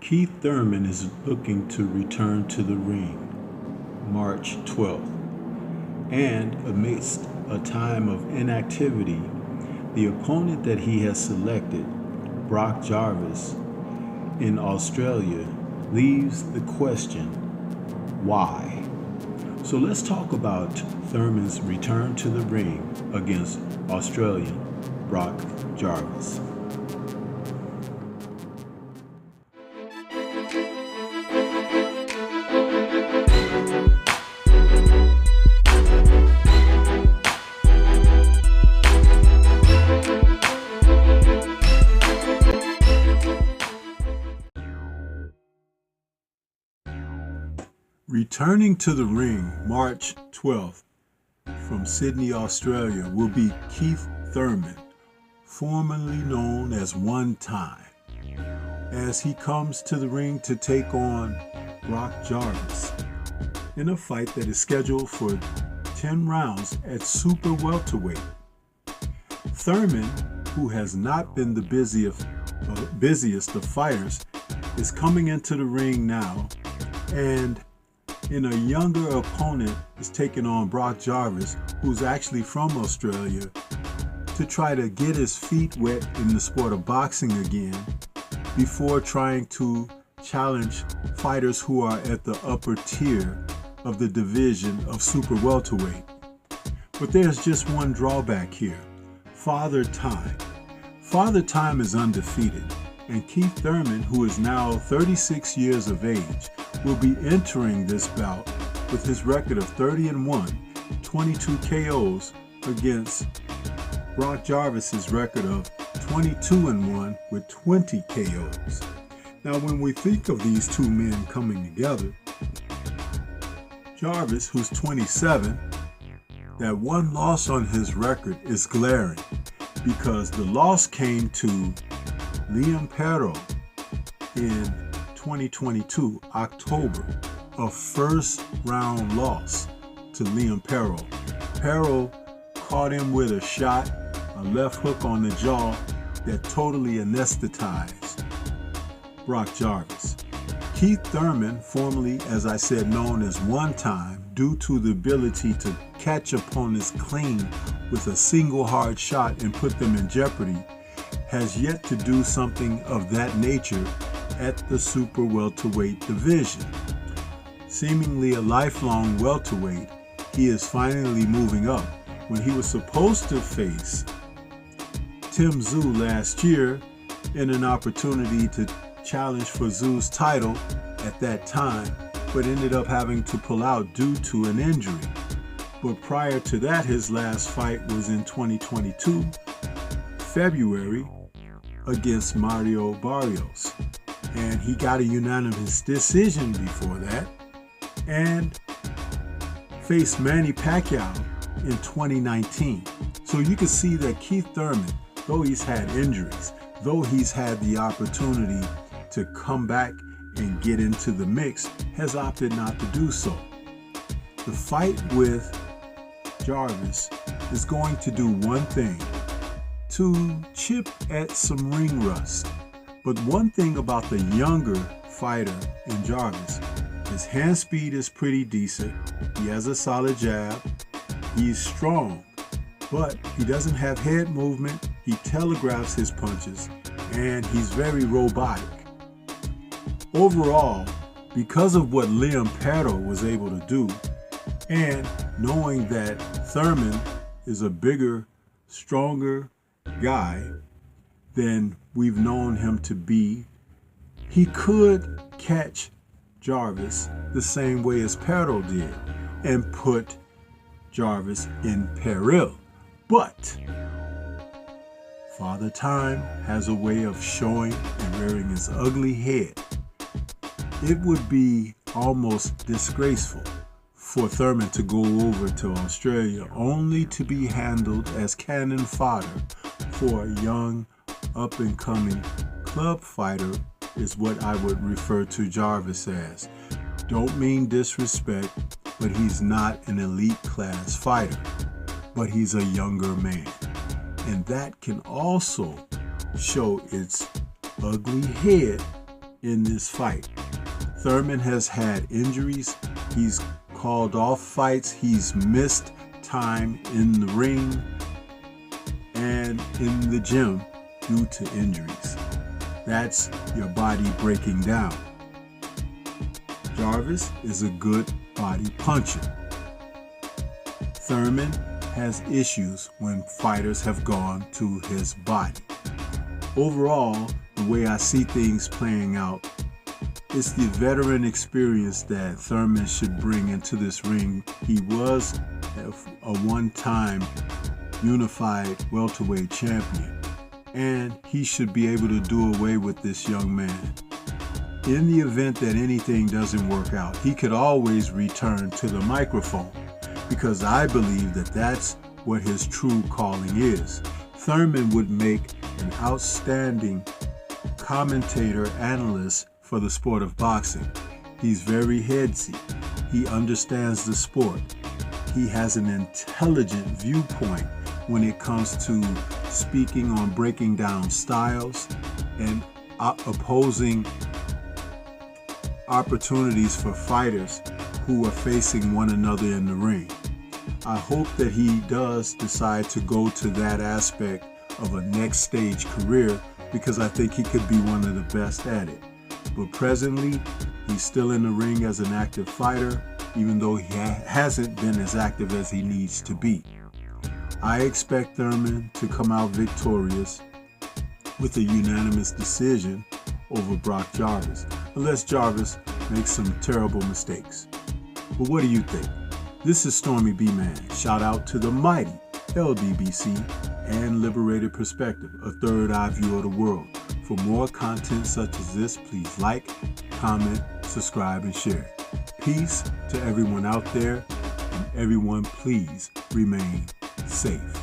Keith Thurman is looking to return to the ring March 12th. And amidst a time of inactivity, the opponent that he has selected, Brock Jarvis, in Australia, leaves the question, why? So let's talk about Thurman's return to the ring against Australian Brock Jarvis. Returning to the ring March 12th from Sydney, Australia will be Keith Thurman, formerly known as One Time, as he comes to the ring to take on Brock Jarvis in a fight that is scheduled for 10 rounds at super welterweight. Thurman, who has not been the busiest of fighters, is coming into the ring now, and in a younger opponent is taking on Brock Jarvis, who's actually from Australia, to try to get his feet wet in the sport of boxing again before trying to challenge fighters who are at the upper tier of the division of super welterweight. But there's just one drawback here: Father Time. Father Time is undefeated, and Keith Thurman, who is now 36 years of age, will be entering this bout with his record of 30-1, 22 KOs against Brock Jarvis's record of 22-1 with 20 KOs. Now, when we think of these two men coming together, Jarvis, who's 27, that one loss on his record is glaring because the loss came to Liam Perro in 2022, October, a first round loss to Liam Perro. Perro caught him with a shot, a left hook on the jaw that totally anesthetized Brock Jarvis. Keith Thurman, formerly, as I said, known as One Time, due to the ability to catch opponents clean with a single hard shot and put them in jeopardy, has yet to do something of that nature at the super welterweight division. Seemingly a lifelong welterweight, he is finally moving up. When he was supposed to face Tim Tszyu last year in an opportunity to challenge for Tszyu's title at that time, but ended up having to pull out due to an injury. But prior to that, his last fight was in 2022, February, against Mario Barrios. And he got a unanimous decision before that and faced Manny Pacquiao in 2019. So you can see that Keith Thurman, though he's had injuries, though he's had the opportunity to come back and get into the mix, has opted not to do so. The fight with Jarvis is going to do one thing: to chip at some ring rust. But one thing about the younger fighter in Jarvis, his hand speed is pretty decent. He has a solid jab. He's strong, but he doesn't have head movement. He telegraphs his punches, and he's very robotic. Overall, because of what Liam Perro was able to do, and knowing that Thurman is a bigger, stronger guy than we've known him to be, he could catch Jarvis the same way as Perro did and put Jarvis in peril. But Father Time has a way of showing and rearing his ugly head. It would be almost disgraceful for Thurman to go over to Australia only to be handled as cannon fodder for a young, up-and-coming club fighter, is what I would refer to Jarvis as. Don't mean disrespect, but he's not an elite class fighter, but he's a younger man. And that can also show its ugly head in this fight. Thurman has had injuries. He's called off fights. He's missed time in the ring and in the gym due to injuries. That's your body breaking down. Jarvis is a good body puncher. Thurman has issues when fighters have gone to his body. Overall, the way I see things playing out, it's the veteran experience that Thurman should bring into this ring. He was a one-time unified welterweight champion, and he should be able to do away with this young man. In the event that anything doesn't work out, he could always return to the microphone, because I believe that that's what his true calling is. Thurman would make an outstanding commentator, analyst for the sport of boxing. He's very headsy. He understands the sport. He has an intelligent viewpoint when it comes to speaking on breaking down styles and opposing opportunities for fighters who are facing one another in the ring. I hope that he does decide to go to that aspect of a next stage career, because I think he could be one of the best at it. But presently, he's still in the ring as an active fighter, even though he hasn't been as active as he needs to be. I expect Thurman to come out victorious with a unanimous decision over Brock Jarvis, unless Jarvis makes some terrible mistakes. But what do you think? This is Stormy B Man. Shout out to the mighty LDBC and Liberated Perspective, a third eye view of the world. For more content such as this, please like, comment, subscribe, and share. Peace to everyone out there, and everyone please remain safe.